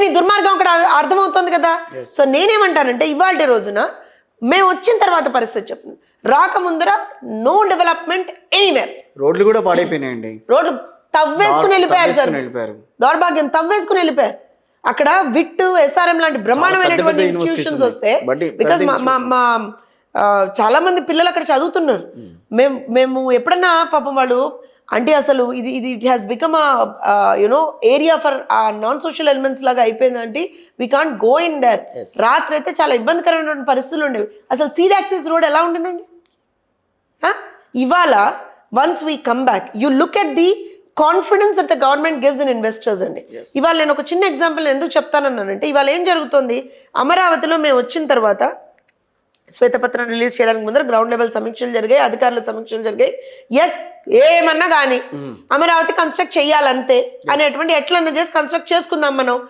నీ దుర్మార్గం అక్కడ అర్థమవుతుంది కదా. సో నేనేమంటానంటే ఇవాళ రోజున మేము వచ్చిన తర్వాత పరిస్థితి చెప్తున్నాను, రాకముందర నో డెవలప్మెంట్ ఎనీవేర్. రోడ్లు కూడా పాడైపోయినాయండి, రోడ్లు తవ్వేసుకుని వెళ్ళిపోయారు సార్, వెళ్ళిపోయారు. దౌర్భాగ్యం తవ్వేసుకుని వెళ్ళిపోయారు. అక్కడ విట్, ఎస్ఆర్ఎం లాంటి బ్రహ్మాండమైనటువంటి ఇన్స్టిట్యూషన్స్ వస్తే బికాస్ మా చాలా మంది పిల్లలు అక్కడ చదువుతున్నారు. మేము ఎప్పుడన్నా పాపం వాళ్ళు అంటే అసలు ఇది it has become you know area for non social elements లాగా అయిపోయిందంటే we can't go in their. రాత్రి అయితే చాలా ఇబ్బందికరమైనటువంటి పరిస్థితులు ఉండేవి. అసలు సీడ్ యాక్సిస్ రోడ్ ఎలా ఉంటుందండి? ఇవాళ once we come back you look at the confidence that the government gives in investors అండి. ఇవాళ నేను ఒక చిన్న ఎగ్జాంపుల్ ఎందుకు చెప్తానన్నానంటే ఇవాళ ఏం జరుగుతుంది, అమరావతిలో మేము వచ్చిన తర్వాత శ్వేతపత్రం రిలీజ్ చేయడానికి ముందర గ్రౌండ్ లెవెల్ సమీక్షలు జరిగాయి, అధికారుల సమీక్షలు జరిగాయి. ఎస్, ఏమన్నా కానీ అమరావతి కన్స్ట్రక్ట్ చేయాలంతే అనేటువంటి ఎట్లన్నా చేసి కన్స్ట్రక్ట్ చేసుకుందాం మనం.